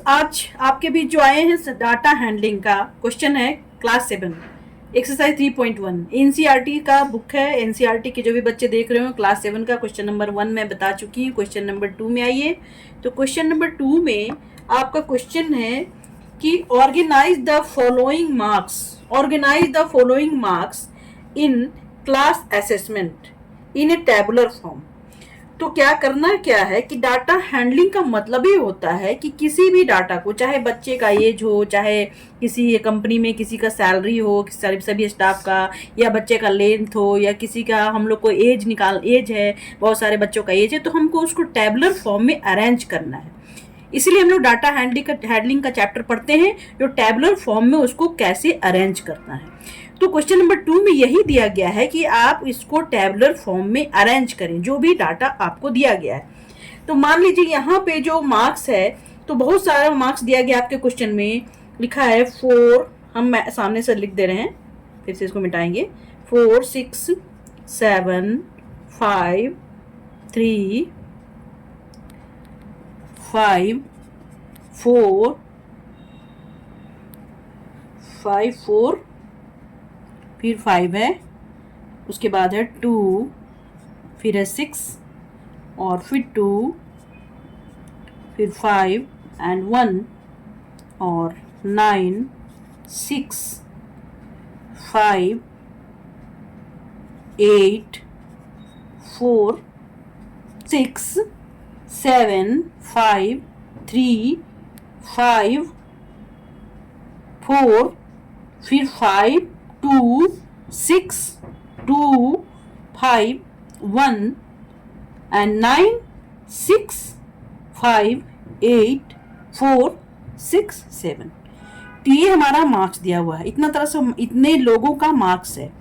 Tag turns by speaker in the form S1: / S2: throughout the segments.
S1: आज आपके बीच जो आए हैं डाटा हैंडलिंग का क्वेश्चन है क्लास 7 एक्सरसाइज 3.1 एनसीईआरटी का बुक है। एनसीईआरटी के जो भी बच्चे देख रहे हो क्लास 7 का क्वेश्चन नंबर 1 मैं बता चुकी हूँ। क्वेश्चन नंबर 2 में आइए। तो क्वेश्चन नंबर 2 में आपका क्वेश्चन है कि organise the following marks in class assessment in a tabular form. तो क्या करना क्या है कि डाटा हैंडलिंग का मतलब ही होता है कि किसी भी डाटा को, चाहे बच्चे का एज हो, चाहे किसी कंपनी में किसी का सैलरी हो, सभी स्टाफ का, या बच्चे का लेंथ हो, या किसी का हम लोग को एज है, बहुत सारे बच्चों का एज है, तो हमको उसको टेबुलर फॉर्म में अरेंज करना है। इसीलिए हम लोग डाटा हैंडलिंग का चैप्टर पढ़ते हैं, जो टेबुलर फॉर्म में उसको कैसे अरेंज करना है। तो क्वेश्चन नंबर 2 में यही दिया गया है कि आप इसको टेबुलर फॉर्म में अरेंज करें जो भी डाटा आपको दिया गया है। तो मान लीजिए यहाँ पे जो मार्क्स है, तो बहुत सारा मार्क्स दिया गया आपके क्वेश्चन में। लिखा है 4, हम सामने से लिख दे रहे हैं, फिर से इसको मिटाएंगे। 4 6 7 5 3 5 4 फिर 5 है, उसके बाद है 2, फिर है 6 और फिर 2, फिर 5 एंड 1 और 9 6 5 8 4 6 7 5 3 5 4 फिर 5 2 6 2 5 1 एंड 9 6 5 8 4 6 7। तो ये हमारा मार्क्स दिया हुआ है। इतना तरह से इतने लोगों का मार्क्स है,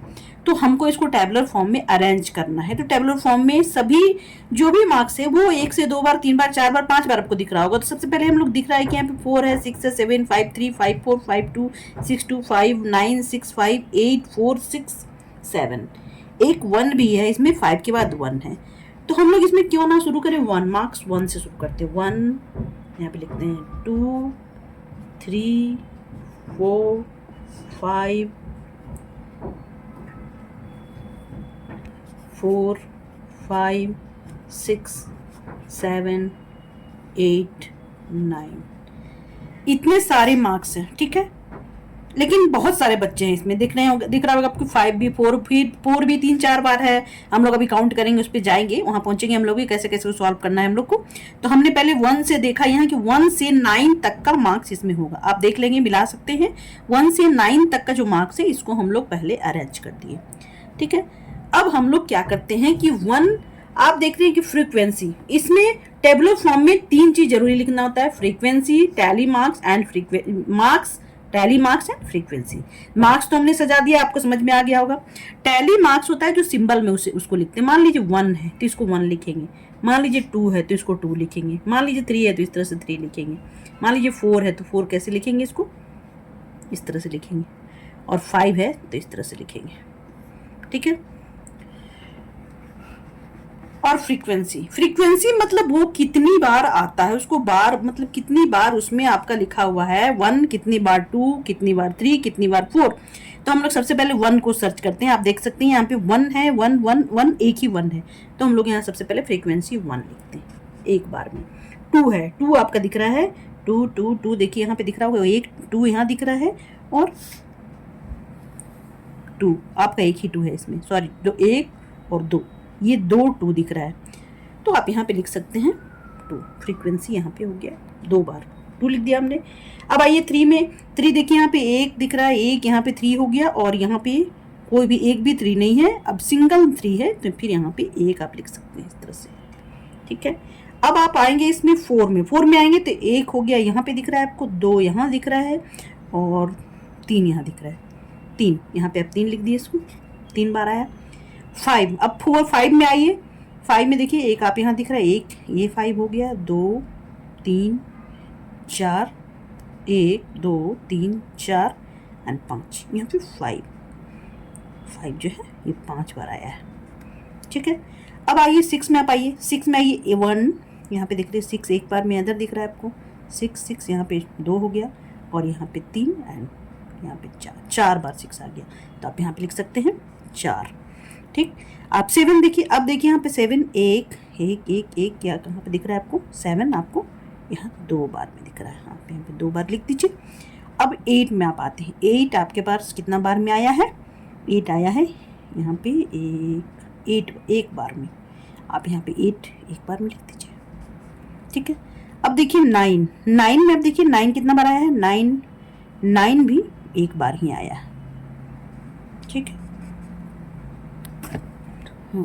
S1: तो हमको इसको टेबुलर फॉर्म में अरेंज करना है। तो टेबुलर फॉर्म में सभी जो भी मार्क्स है वो 1 से 2 बार 3 बार 4 बार 5 बार आपको दिख रहा होगा। तो सबसे पहले हम लोग दिख रहा है कि यहाँ पे 4 है, 6 है, 7 5 3 5 4 5 2 6 2 5 9 6 5 8 4 6 7। एक 1 भी है इसमें, 5 के बाद 1 है। तो हम लोग इसमें क्यों ना शुरू करें 1 मार्क्स 1 से शुरू करते हैं। 1 यहाँ पे लिखते हैं, 2 3 4 5 4 5 6 7 8 9। इतने सारे मार्क्स हैं, ठीक है। लेकिन बहुत सारे बच्चे हैं इसमें, दिख रहा होगा आपको 5 भी 4 भी 3-4 बार है। हम लोग अभी काउंट करेंगे, उस पर जाएंगे, वहां पहुंचेंगे हम लोग भी कैसे कैसे सॉल्व करना है हम लोग को। तो हमने पहले 1 से देखा यहाँ कि 1 से 9 तक का मार्क्स इसमें होगा। आप देख लेंगे, मिला सकते हैं। 1 से 9 तक का जो मार्क्स है इसको हम लोग पहले अरेंज कर दिए, ठीक है। अब हम लोग क्या करते हैं कि 1 आप देख रहे हैं कि फ्रीक्वेंसी, इसमें टेबुलर फॉर्म में 3 चीज जरूरी लिखना होता है। Frequency, tally marks and tally marks and frequency. Marks तो हमने सजा दिया, आपको समझ में आ गया होगा। टैली मार्क्स होता है जो सिंबल में उसको लिखते हैं। मान लीजिए 1 है तो इसको 1 लिखेंगे, मान लीजिए 2 है तो इसको 2 लिखेंगे, मान लीजिए 3 है तो इस तरह से 3 लिखेंगे, मान लीजिए 4 है तो 4 कैसे लिखेंगे, इसको इस तरह से लिखेंगे, और 5 है तो इस तरह से लिखेंगे, ठीक है। और फ्रीक्वेंसी मतलब वो कितनी बार आता है, उसको बार मतलब कितनी बार उसमें आपका लिखा हुआ है। 1 कितनी बार, 2 कितनी बार, 3 कितनी बार, 4। तो हम लोग सबसे पहले 1 को सर्च करते हैं। आप देख सकते हैं यहाँ पे 1 है, 1 1 1 एक ही 1 है, तो हम लोग यहाँ सबसे पहले फ्रीक्वेंसी 1 लिखते हैं एक बार में। 2 है, 2 आपका दिख रहा है, 2 2 2 देखिए यहाँ पे दिख रहा होगा, एक 2 यहाँ दिख रहा है, और 2 आपका एक ही 2 है इसमें, सॉरी, 1 और 2, ये 2 2 दिख रहा है। तो आप यहाँ पे लिख सकते हैं 2। फ्रीक्वेंसी यहाँ पे हो गया, 2 बार 2 लिख दिया हमने। अब आइए 3 में, 3 देखिए यहाँ पे 1 दिख रहा है, 1 यहाँ पे 3 हो गया, और यहाँ पे कोई भी एक भी 3 नहीं है, अब सिंगल 3 है, तो फिर यहाँ पे 1 आप लिख सकते हैं इस तरह से, ठीक है। अब आप आएंगे इसमें 4 में आएंगे तो 1 हो गया, यहाँ पे दिख रहा है आपको, 2 यहाँ दिख रहा है, और 3 यहाँ दिख रहा है, 3 यहाँ पे आप 3 लिख दिए, इसको 3 बार आया। 5, अब 5 में आइए, 5 में देखिए 1 आप यहाँ दिख रहा है, 1 ये 5 हो गया, 2 3 4, 1 2 3 4 एंड 5, यहाँ पे 5 जो है ये 5 बार आया है, ठीक है। अब आइए 6 में, आप आइए 6 में आइए, 1 यहाँ पे दिख रही है 6 एक बार में, अंदर दिख रहा है आपको, 6 6 यहाँ पे 2 हो गया और यहाँ पे 3 एंड यहाँ पे 4 बार 6 आ गया, तो आप यहाँ पे लिख सकते हैं 4। ठीक, आप 7 देखिए, अब देखिए यहाँ पे 7 एक क्या कहाँ पे दिख रहा है आपको, 7 आपको यहाँ 2 बार में दिख रहा है, आप यहाँ पे 2 बार लिख दीजिए। अब 8 में आप आते हैं, 8 आपके पास कितना बार में आया है, 8 आया है यहाँ पे एक बार में, आप यहाँ पे 8 एक बार में लिख दीजिए। ठीक है, अब देखिए 9 में, अब देखिए 9 कितना बार आया है, 9 भी एक बार ही आया है। ठीक है,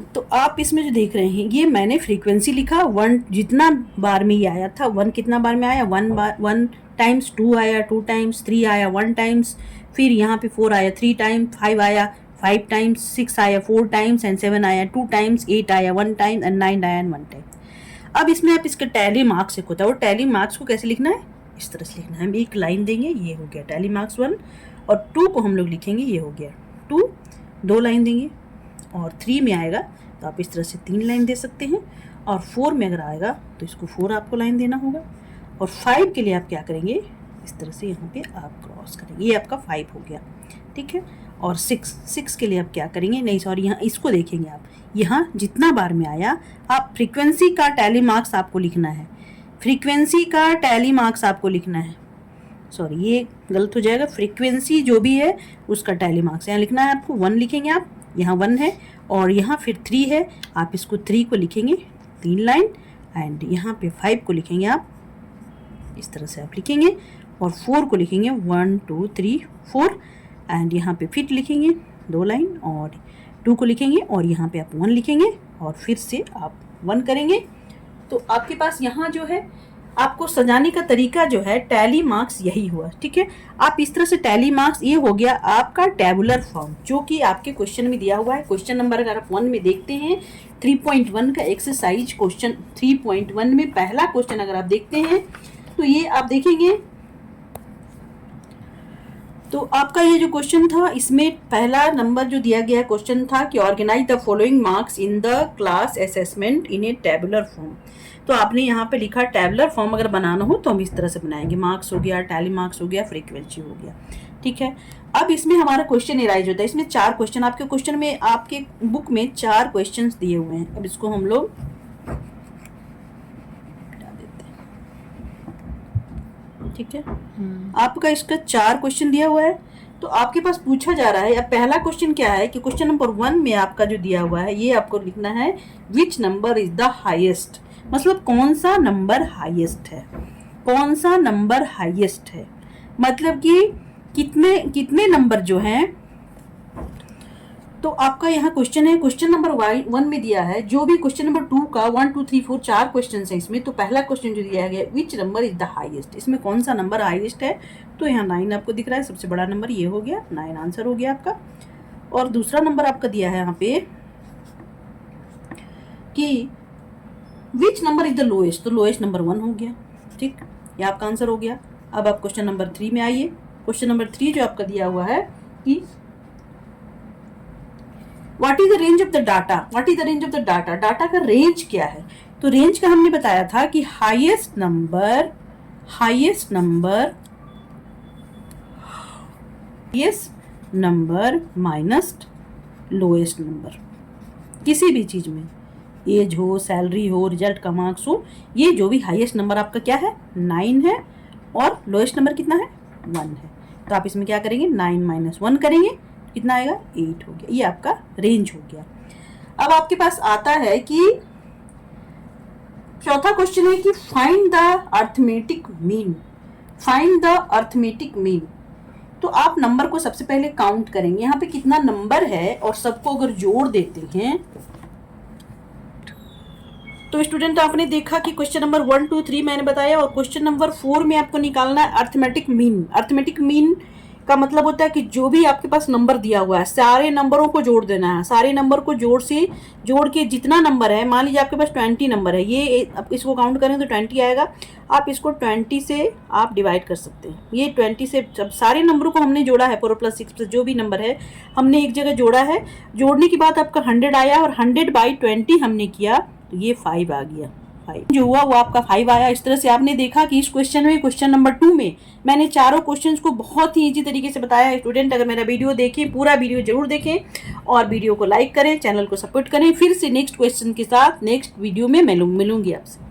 S1: तो आप इसमें जो देख रहे हैं ये मैंने फ्रीक्वेंसी लिखा, 1 जितना बार में ये आया था, 1 कितना बार में आया, 1 टाइम्स, 2 आया, 2 टाइम्स, 3 आया 1 टाइम्स, फिर यहाँ पे 4 आया 3 टाइम्स, 5 आया 5 टाइम्स, 6 आया 4 टाइम्स एंड 7 आया 2 टाइम्स, 8 आया 1 टाइम एंड 9 आया 1 टाइम। अब इसमें आप इसके टैली मार्क्स एक होता है, और टैली मार्क्स को कैसे लिखना है, इस तरह से लिखना है। हम एक लाइन देंगे, ये हो गया टैली मार्क्स 1, और 2 को हम लोग लिखेंगे, ये हो गया 2, 2 लाइन देंगे, और 3 में आएगा तो आप इस तरह से 3 लाइन दे सकते हैं, और 4 में अगर आएगा तो इसको 4 आपको लाइन देना होगा, और 5 के लिए आप क्या करेंगे, इस तरह से यहाँ पे आप क्रॉस करेंगे, ये आपका 5 हो गया। ठीक है, और 6 के लिए आप क्या करेंगे, नहीं सॉरी यहाँ इसको देखेंगे आप, यहाँ जितना बार में आया, आप फ्रीक्वेंसी का टैली मार्क्स आपको लिखना है, फ्रीक्वेंसी का टैली मार्क्स आपको लिखना है, सॉरी ये गलत हो जाएगा, फ्रीक्वेंसी जो भी है उसका टैली मार्क्स यहाँ लिखना है आपको। 1 लिखेंगे आप, यहाँ 1 है और यहाँ फिर 3 है, आप इसको 3 को लिखेंगे 3 लाइन, एंड यहाँ पे 5 को लिखेंगे आप, इस तरह से आप लिखेंगे, और 4 को लिखेंगे 1 2 3 4, एंड यहाँ पे फिर लिखेंगे 2 लाइन, और 2 को लिखेंगे और यहाँ पे आप 1 लिखेंगे, और फिर से आप 1 करेंगे। तो आपके पास यहाँ जो है आपको सजाने का तरीका जो है टैली मार्क्स यही हुआ। ठीक है, आप इस तरह से टैली मार्क्स, ये हो गया आपका टेबुलर फॉर्म, जो कि आपके क्वेश्चन में दिया हुआ है। क्वेश्चन नंबर अगर आप 1 में देखते हैं 3.1 का एक्सरसाइज क्वेश्चन 3.1 में पहला क्वेश्चन अगर आप देखते हैं तो ये आप देखेंगे, तो आपका ये जो क्वेश्चन था इसमें पहला नंबर जो दिया गया क्वेश्चन था कि organise the following marks in the class assessment in a tabular form. तो आपने यहाँ पे लिखा टेबुलर फॉर्म अगर बनाना हो तो हम इस तरह से बनाएंगे, मार्क्स हो गया, टैली मार्क्स हो गया, फ्रीक्वेंसी हो गया। ठीक है, अब इसमें हमारा क्वेश्चन एराइज होता है, इसमें 4 क्वेश्चन आपके क्वेश्चन में, आपके बुक में 4 क्वेश्चन दिए हुए हैं। अब इसको हम लोग हटा देते हैं। ठीक है, आपका इसका 4 क्वेश्चन दिया हुआ है, तो आपके पास पूछा जा रहा है। अब पहला क्वेश्चन क्या है कि क्वेश्चन नंबर 1 में आपका जो दिया हुआ है ये आपको लिखना है which number is the highest, मतलब कौन सा नंबर हाईएस्ट है, कौन सा नंबर हाईएस्ट है, मतलब कि कितने नंबर जो हैं। तो आपका यहाँ क्वेश्चन है, क्वेश्चन नंबर 1 में दिया है, जो भी क्वेश्चन नंबर 2 का 1 2 3 4 4 क्वेश्चन है इसमें। तो पहला क्वेश्चन जो दिया गया which number is the highest, इसमें कौन सा नंबर हाईएस्ट है, तो यहाँ 9 आपको दिख रहा है, सबसे बड़ा नंबर ये हो गया, 9 आंसर हो गया आपका। और दूसरा नंबर आपका दिया है यहाँ पे कि which number is the lowest, तो लोएस्ट नंबर 1 हो गया। ठीक, ये आपका आंसर हो गया। अब आप क्वेश्चन नंबर 3 में आइए। क्वेश्चन नंबर 3 जो आपका दिया हुआ है कि what is the range of the data, what is the range of the data, data का रेंज क्या है। तो रेंज का हमने बताया था कि highest number minus lowest number, किसी भी चीज में, एज हो, सैलरी हो, रिजल्ट का मार्क्स हो, ये जो भी हाईएस्ट नंबर आपका क्या है 9 है, और लोएस्ट नंबर कितना है 1 है। तो आप इसमें क्या करेंगे 9 - 1 करेंगे, कितना आएगा 8 हो गया, ये आपका रेंज हो गया। अब आपके पास आता है कि चौथा क्वेश्चन है कि find the arithmetic mean, find the arithmetic mean. तो आप नंबर को सबसे पहले काउंट करेंगे, यहाँ पे कितना नंबर है, और सबको अगर जोड़ देते हैं तो स्टूडेंट आपने देखा कि क्वेश्चन नंबर 1 2 3 मैंने बताया, और क्वेश्चन नंबर 4 में आपको निकालना है अर्थमेटिक मीन। अर्थमेटिक मीन का मतलब होता है कि जो भी आपके पास नंबर दिया हुआ है सारे नंबरों को जोड़ देना है, सारे नंबर को जोड़ के जितना नंबर है, मान लीजिए आपके पास 20 नंबर है, ये आप इसको काउंट करें तो 20 आएगा, आप इसको 20 से आप डिवाइड कर सकते हैं। ये 20 से जब सारे नंबरों को हमने जोड़ा है, 4 + 6 जो भी नंबर है हमने एक जगह जोड़ा है, जोड़ने के बाद आपका 100 आया, और 100/20 हमने किया तो ये 5 आ गया, 5 जो हुआ वो आपका 5 आया। इस तरह से आपने देखा कि इस क्वेश्चन में, क्वेश्चन नंबर 2 में मैंने चारों क्वेश्चंस को बहुत ही इजी तरीके से बताया है। स्टूडेंट अगर मेरा वीडियो देखें, पूरा वीडियो जरूर देखें और वीडियो को लाइक करें, चैनल को सपोर्ट करें। फिर से नेक्स्ट क्वेश्चन के साथ नेक्स्ट वीडियो में मिलूंगी आपसे।